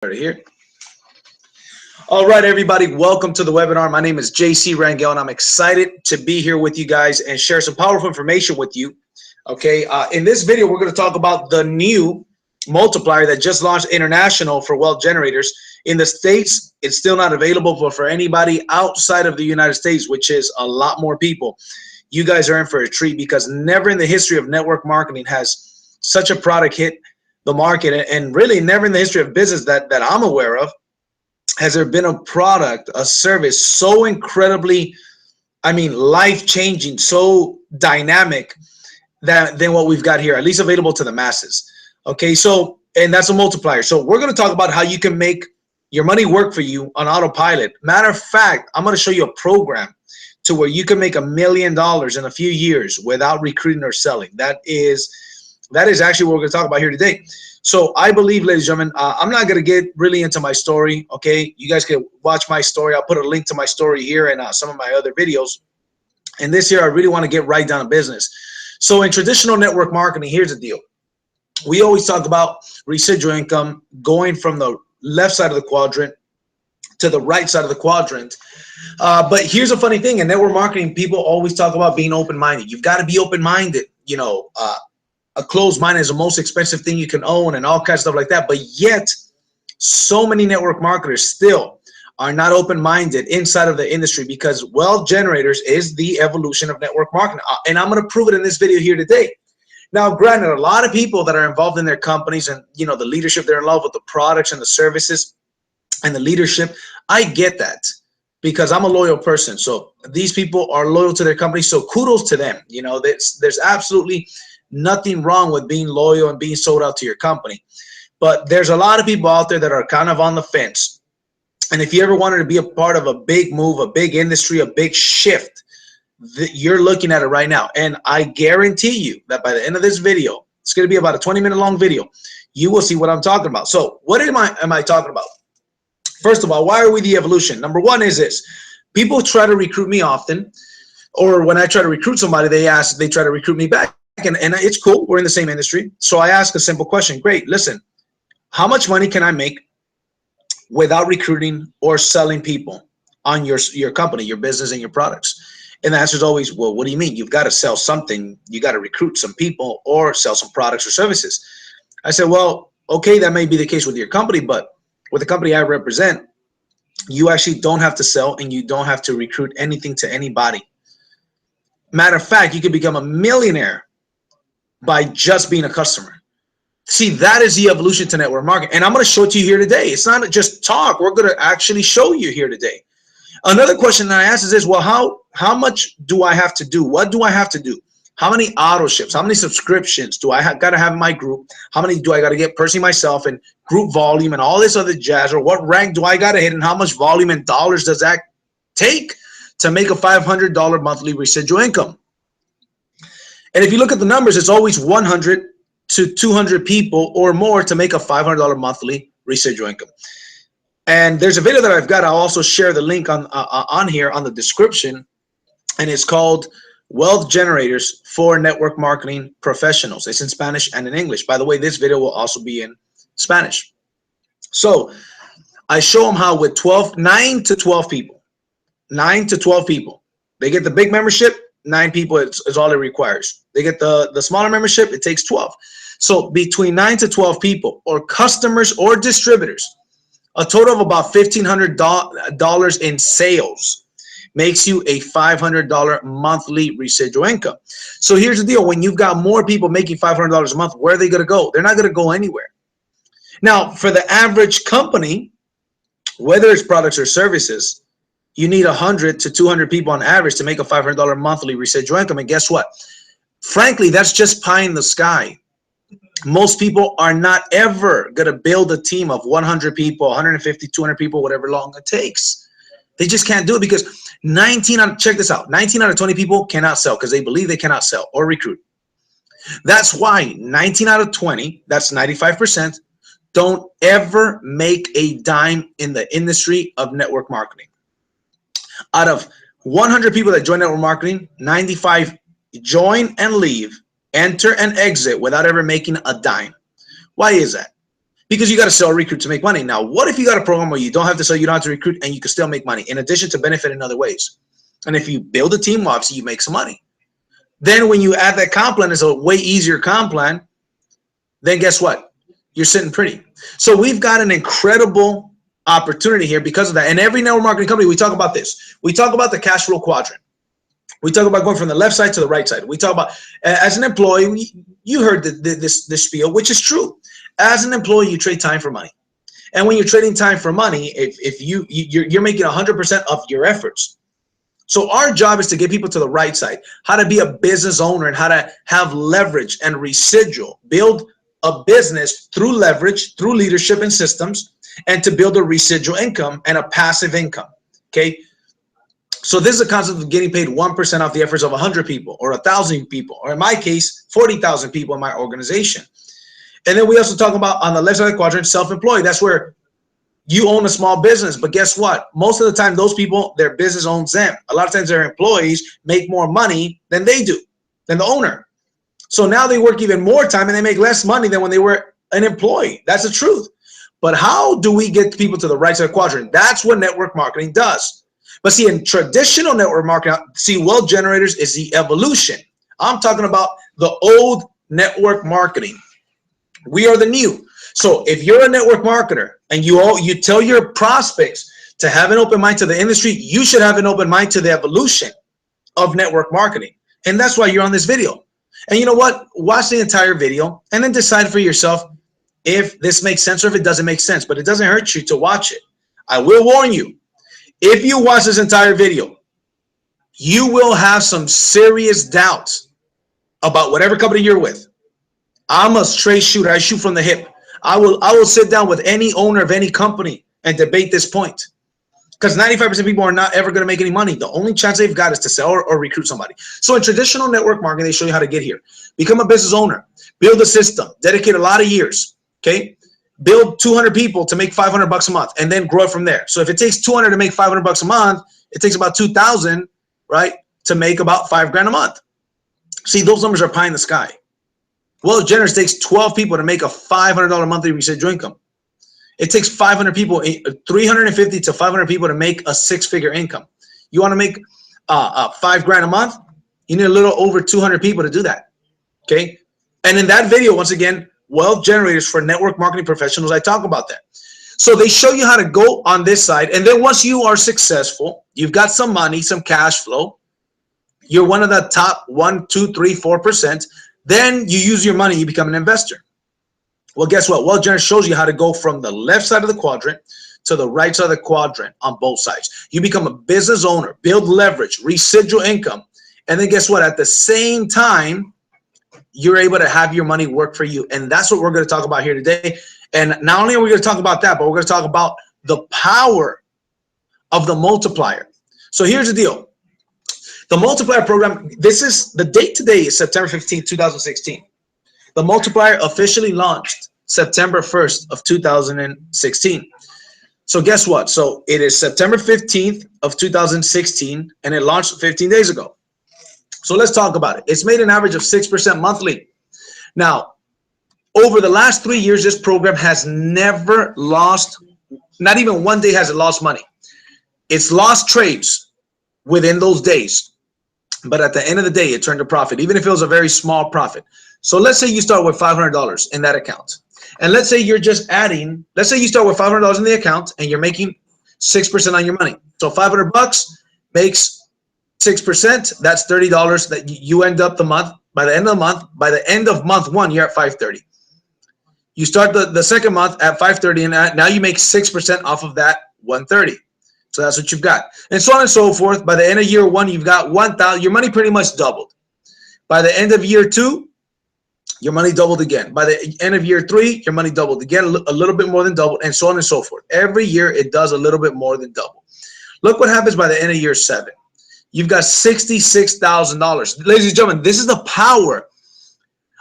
Right here. All right, everybody, welcome to the webinar. My name is JC Rangel, and I'm excited to be here with you guys and share some powerful information with you. Okay, in this video, we're going to talk about the new multiplier that just launched international for wealth generators. In the States, it's still not available, but for anybody outside of the United States, which is a lot more people, you guys are in for a treat, because never in the history of network marketing has such a product hit the market, and really never in the history of business that I'm aware of has there been a product, a service so incredibly, life-changing, so dynamic than what we've got here, at least available to the masses. Okay, so, and that's a multiplier. So we're going to talk about how you can make your money work for you on autopilot. Matter of fact, I'm going to show you a program to where you can make $1 million in a few years without recruiting or selling. That is actually what we're going to talk about here today. So I believe, ladies and gentlemen, I'm not going to get really into my story, okay? You guys can watch my story. I'll put a link to my story here and some of my other videos. And this year, I really want to get right down to business. So in traditional network marketing, here's the deal. We always talk about residual income going from the left side of the quadrant to the right side of the quadrant. But here's a funny thing. In network marketing, people always talk about being open-minded. You've got to be open-minded, a closed mind is the most expensive thing you can own and all kinds of stuff like that. But yet, so many network marketers still are not open-minded inside of the industry, because wealth generators is the evolution of network marketing. And I'm going to prove it in this video here today. Now, granted, a lot of people that are involved in their companies and, the leadership, they're in love with the products and the services and the leadership. I get that, because I'm a loyal person. So these people are loyal to their company. So kudos to them. There's absolutely nothing wrong with being loyal and being sold out to your company. But there's a lot of people out there that are kind of on the fence. And if you ever wanted to be a part of a big move, a big industry, a big shift, you're looking at it right now. And I guarantee you that by the end of this video, it's going to be about a 20-minute long video, you will see what I'm talking about. So what am I talking about? First of all, why are we the evolution? Number one is this. People try to recruit me often, or when I try to recruit somebody, they try to recruit me back. And it's cool. We're in the same industry. So I ask a simple question. Great. Listen, how much money can I make without recruiting or selling people on your company, your business, and your products? And the answer is always, well, what do you mean? You've got to sell something. You got to recruit some people or sell some products or services. I said, well, okay, that may be the case with your company, but with the company I represent, you actually don't have to sell and you don't have to recruit anything to anybody. Matter of fact, you could become a millionaire by just being a customer. See, that is the evolution to network marketing. And I'm going to show it to you here today. It's not just talk. We're going to actually show you here today. Another question that I ask is this: well, how much do I have to do? What do I have to do? How many auto ships? How many subscriptions do I got to have in my group? How many do I got to get personally myself, and group volume and all this other jazz? Or what rank do I got to hit, and how much volume and dollars does that take to make a $500 monthly residual income? And if you look at the numbers, it's always 100 to 200 people or more to make a $500 monthly residual income. And there's a video that I've got. I'll also share the link on here on the description. And it's called Wealth Generators for Network Marketing Professionals. It's in Spanish and in English. By the way, this video will also be in Spanish. So I show them how with 9 to 12 people, they get the big membership. 9 people is all it requires. They get the smaller membership, it takes 12. So between 9 to 12 people, or customers or distributors, a total of about $1,500 in sales makes you a $500 monthly residual income. So here's the deal. When you've got more people making $500 a month, where are they going to go? They're not going to go anywhere. Now, for the average company, whether it's products or services, you need 100 to 200 people on average to make a $500 monthly residual income. And guess what? Frankly, that's just pie in the sky. Most people are not ever going to build a team of 100 people, 150, 200 people, whatever long it takes. They just can't do it, because check this out, 19 out of 20 people cannot sell because they believe they cannot sell or recruit. That's why 19 out of 20, that's 95%, don't ever make a dime in the industry of network marketing. Out of 100 people that join network marketing, 95 join and leave, enter and exit without ever making a dime. Why is that? because you got to sell or recruit to make money. Now, what if you got a program where you don't have to sell, you don't have to recruit, and you can still make money in addition to benefit in other ways? And if you build a team, obviously you make some money. Then when you add that comp plan, it's a way easier comp plan. Then guess what? You're sitting pretty. So we've got an incredible opportunity here because of that. And every network marketing company, we talk about this. We talk about the cash flow quadrant. We talk about going from the left side to the right side. We talk about, as an employee, you heard this spiel, which is true. As an employee, you trade time for money. And when you're trading time for money, if you're making 100% of your efforts. So our job is to get people to the right side, how to be a business owner and how to have leverage and residual, build a business through leverage, through leadership and systems, and to build a residual income and a passive income. Okay. So this is a concept of getting paid 1% off the efforts of 100 people or 1,000 people, or in my case, 40,000 people in my organization. And then we also talk about on the left side of the quadrant, self-employed. That's where you own a small business, but guess what? Most of the time, those people, their business owns them. A lot of times their employees make more money than they do, than the owner. So now they work even more time and they make less money than when they were an employee. That's the truth. But how do we get people to the right side of the quadrant? That's what network marketing does. But see, in traditional network marketing, see, wealth generators is the evolution. I'm talking about the old network marketing. We are the new. So if you're a network marketer and you tell your prospects to have an open mind to the industry, you should have an open mind to the evolution of network marketing. And that's why you're on this video. And you know what? Watch the entire video and then decide for yourself if this makes sense or if it doesn't make sense. But it doesn't hurt you to watch it. I will warn you. If you watch this entire video, you will have some serious doubts about whatever company you're with. I'm a straight shooter. I shoot from the hip. I will sit down with any owner of any company and debate this point. Because 95% of people are not ever going to make any money. The only chance they've got is to sell or recruit somebody. So in traditional network marketing, they show you how to get here. Become a business owner. Build a system. Dedicate a lot of years. Okay? Build 200 people to make $500 a month and then grow it from there. So if it takes 200 to make $500 a month, it takes about 2,000, right, to make about $5 grand a month. See, those numbers are pie in the sky. Well, generous takes 12 people to make a $500 monthly residual income. It takes 500 people, 350 to 500 people to make a six-figure income. You want to make $5 grand a month? You need a little over 200 people to do that. Okay. And in that video, once again, wealth generators for network marketing professionals, I talk about that. So they show you how to go on this side. And then once you are successful, you've got some money, some cash flow. You're one of the top 1, 2, 3, 4%. Then you use your money, you become an investor. Well, guess what? Wealth Generators shows you how to go from the left side of the quadrant to the right side of the quadrant on both sides. You become a business owner, build leverage, residual income. And then guess what? At the same time, you're able to have your money work for you. And that's what we're going to talk about here today. And not only are we going to talk about that, but we're going to talk about the power of the multiplier. So here's the deal. The multiplier program, this is the date today is September 15th, 2016. The multiplier officially launched September 1st of 2016. So guess what? So it is September 15th of 2016 and it launched 15 days ago. So let's talk about it. It's made an average of 6% monthly. Now, over the last 3 years, this program has never lost, not even one day has it lost money. It's lost trades within those days. But at the end of the day, it turned a profit, even if it was a very small profit. So let's say you start with $500 in that account. And let's say you're just adding, let's say you start with $500 in the account and you're making 6% on your money. So 500 bucks makes 6%. That's $30 that you end up the month. By the end of the month, by the end of month one, you're at 530. You start the second month at 530 and now you make 6% off of that 130. So that's what you've got. And so on and so forth. By the end of year one, you've got 1,000. Your money pretty much doubled. By the end of year two, your money doubled again. By the end of year three, your money doubled again, a little bit more than doubled, and so on and so forth. Every year, it does a little bit more than double. Look what happens by the end of year 7. You've got $66,000. Ladies and gentlemen, this is the power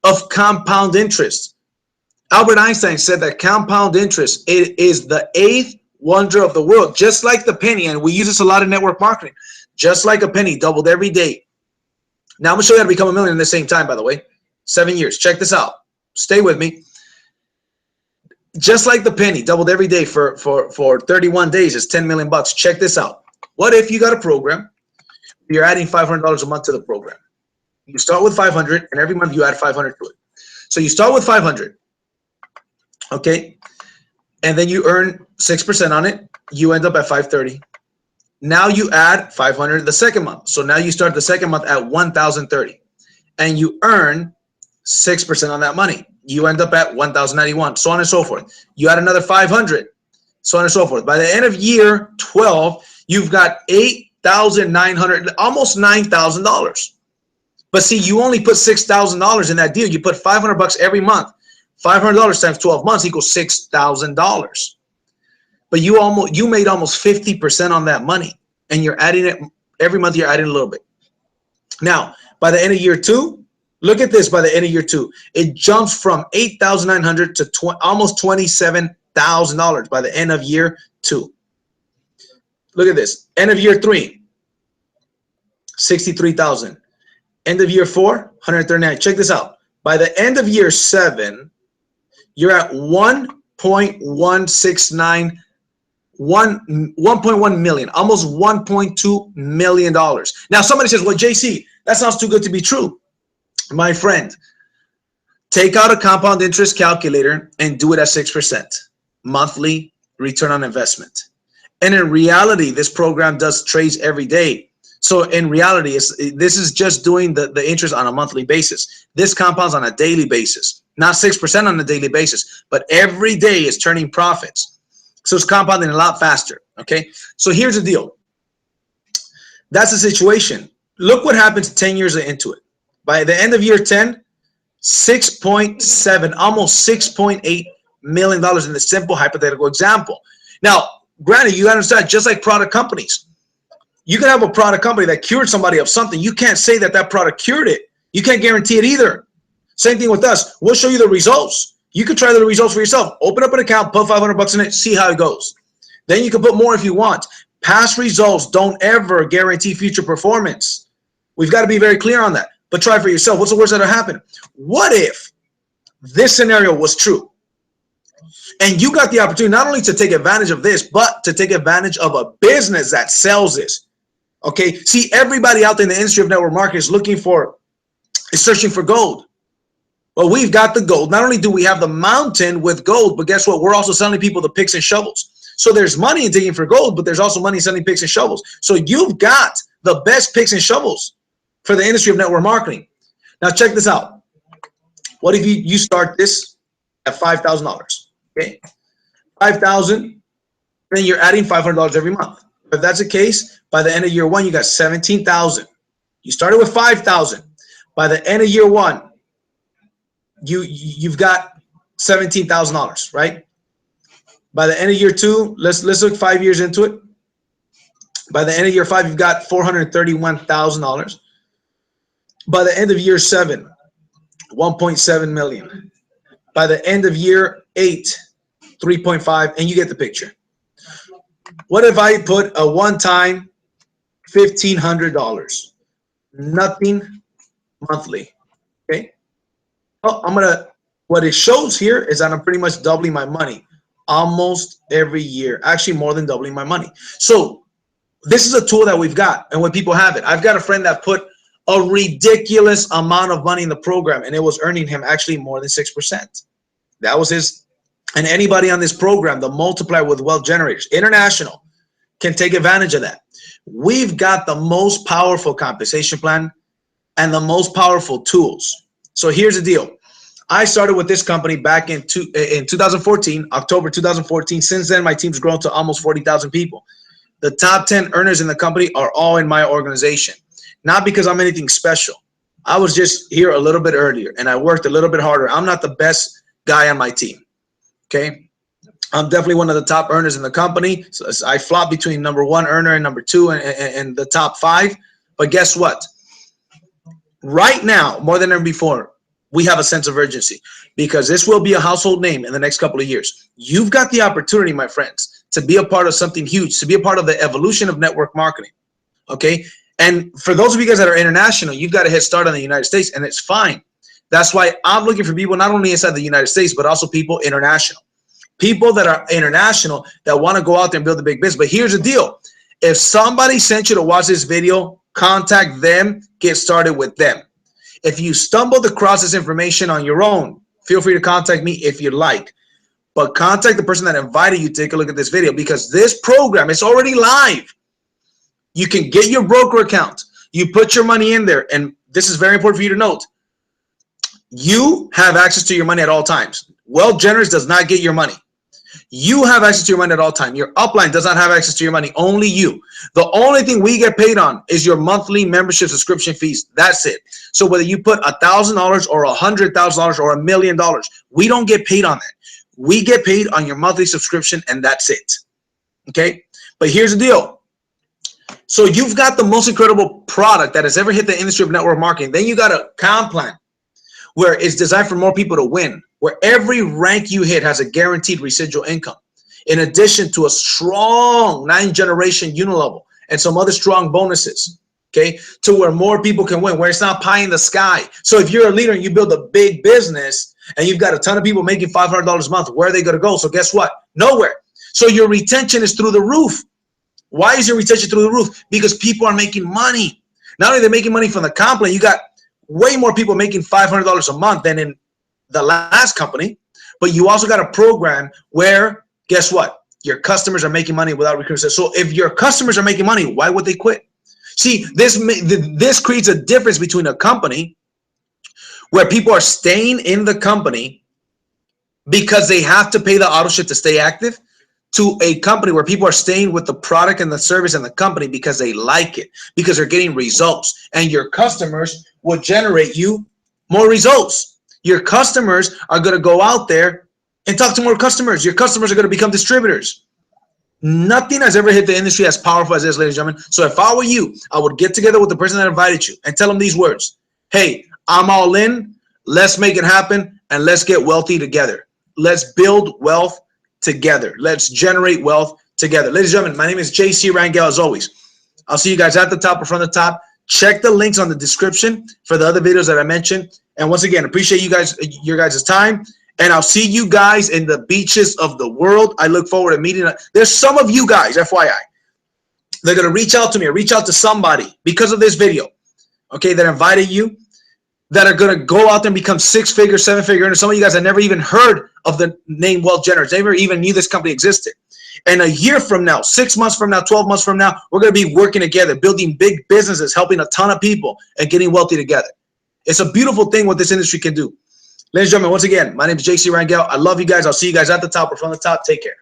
of compound interest. Albert Einstein said that compound interest is the 8th wonder of the world, just like the penny, and we use this a lot in network marketing. Just like a penny, doubled every day. Now, I'm going to show you how to become a millionaire in the same time, by the way. 7 years. Check this out. Stay with me. Just like the penny, doubled every day for 31 days is 10 million bucks. Check this out. What if you got a program, you're adding $500 a month to the program? You start with 500 and every month you add 500 to it. So you start with 500, okay? And then you earn 6% on it. You end up at 530. Now you add 500 the second month. So now you start the second month at 1,030 and you earn 6% on that money. You end up at 1,091, so on and so forth. You add another 500, so on and so forth. By the end of year 12, you've got $8,900, almost $9,000. But see, you only put $6,000 in that deal. You put 500 bucks every month. $500 times 12 months equals $6,000. But you made almost 50% on that money, and you're adding it every month. You're adding a little bit. Now, by the end of year 2, look at this. By the end of year 2, it jumps from $8,900 to almost $27,000 by the end of year 2. Look at this. End of year 3, 63,000. End of year 4, 139. Check this out. By the end of year 7, you're at 1.169, 1.1 million, almost $1.2 million. Now somebody says, well, JC, that sounds too good to be true. My friend, take out a compound interest calculator and do it at 6% monthly return on investment. And in reality, this program does trades every day. So in reality, this is just doing the interest on a monthly basis. This compounds on a daily basis, not 6% on a daily basis, but every day is turning profits. So it's compounding a lot faster. Okay. So here's the deal. That's the situation. Look what happens 10 years into it. By the end of year 10, 6.7, almost $6.8 million in the simple hypothetical example. Now, granted, you understand, just like product companies, you can have a product company that cured somebody of something. You can't say that that product cured it. You can't guarantee it either. Same thing with us. We'll show you the results. You can try the results for yourself. Open up an account, put 500 bucks in it, see how it goes. Then you can put more if you want. Past results don't ever guarantee future performance. We've got to be very clear on that. But try for yourself. What's the worst that'll happen? What if this scenario was true? And you got the opportunity not only to take advantage of this, but to take advantage of a business that sells this. Okay. See, everybody out there in the industry of network marketing is searching for gold. Well, we've got the gold. Not only do we have the mountain with gold, but guess what? We're also selling people the picks and shovels. So there's money in digging for gold, but there's also money in selling picks and shovels. So you've got the best picks and shovels for the industry of network marketing. Now check this out. What if you start this at $5,000? Okay, $5,000, then you're adding $500 every month. If that's the case, by the end of year 1, you got $17,000. You started with $5,000. By the end of year 1, you've got $17,000, right? By the end of year 2, let's look 5 years into it. By the end of year 5, you've got $431,000. By the end of year 7, 1.7 million. By the end of year 8, 3.5, and you get the picture. What if I put a one-time $1,500? Nothing monthly. Okay. Oh, what it shows here is that I'm pretty much doubling my money almost every year. Actually, more than doubling my money. So this is a tool that we've got, and when people have it, I've got a friend that put a ridiculous amount of money in the program, and it was earning him actually more than 6%. That was his. And anybody on this program, the Multiplier with Wealth Generators International, can take advantage of that. We've got the most powerful compensation plan and the most powerful tools. So here's the deal. I started with this company back in 2014, October 2014. Since then, my team's grown to almost 40,000 people. The top 10 earners in the company are all in my organization. Not because I'm anything special. I was just here a little bit earlier and I worked a little bit harder. I'm not the best guy on my team. Okay. I'm definitely one of the top earners in the company. So I flop between number 1 earner and number 2 and the top 5. But guess what? Right now, more than ever before, we have a sense of urgency because this will be a household name in the next couple of years. You've got the opportunity, my friends, to be a part of something huge, to be a part of the evolution of network marketing. Okay. And for those of you guys that are international, you've got a head start on the United States, and it's fine. That's why I'm looking for people not only inside the United States, but also people international. people that are international that want to go out there and build a big business. But here's the deal. If somebody sent you to watch this video, contact them, get started with them. If you stumbled across this information on your own, feel free to contact me if you like. But contact the person that invited you to take a look at this video, because this program is already live. You can get your broker account. You put your money in there. And this is very important for you to note. You have access to your money at all times. Wealth Generous does not get your money. You have access to your money at all times. Your upline does not have access to your money. Only you. The only thing we get paid on is your monthly membership subscription fees. That's it. So whether you put $1,000 or $100,000 or $1 million, we don't get paid on that. We get paid on your monthly subscription, and that's it. Okay? But here's the deal. So you've got the most incredible product that has ever hit the industry of network marketing. Then you got a comp plan where it's designed for more people to win, where every rank you hit has a guaranteed residual income, in addition to a strong 9th-generation unilevel and some other strong bonuses, okay, to where more people can win, where it's not pie in the sky. So if you're a leader and you build a big business and you've got a ton of people making $500 a month, where are they going to go? So guess what? Nowhere. So your retention is through the roof. Why is your retention through the roof? Because people are making money. Not only they're making money from the comp plan, you got way more people making $500 a month than in the last company, but you also got a program where, guess what? Your customers are making money without recruiting. So if your customers are making money, why would they quit? See, this creates a difference between a company where people are staying in the company because they have to pay the auto ship to stay active, to a company where people are staying with the product and the service and the company because they like it, because they're getting results, and your customers will generate you more results. Your customers are going to go out there and talk to more customers. Your customers are going to become distributors. Nothing has ever hit the industry as powerful as this, ladies and gentlemen. So if I were you, I would get together with the person that invited you and tell them these words. Hey, I'm all in. Let's make it happen, and let's get wealthy together. Let's build wealth together. Let's generate wealth together. Ladies and gentlemen, my name is JC Rangel, as always. I'll see you guys at the top or from the top. Check the links on the description for the other videos that I mentioned. And once again, appreciate your guys' time. And I'll see you guys in the beaches of the world. I look forward to meeting. There's some of you guys, FYI, they're going to reach out to me or reach out to somebody because of this video, okay, that invited you, that are going to go out there and become 6-figure, 7-figure earners. Some of you guys have never even heard of the name Wealth Generous. They never even knew this company existed. And a year from now, 6 months from now, 12 months from now, we're going to be working together, building big businesses, helping a ton of people, and getting wealthy together. It's a beautiful thing what this industry can do. Ladies and gentlemen, once again, my name is JC Rangel. I love you guys. I'll see you guys at the top or from the top. Take care.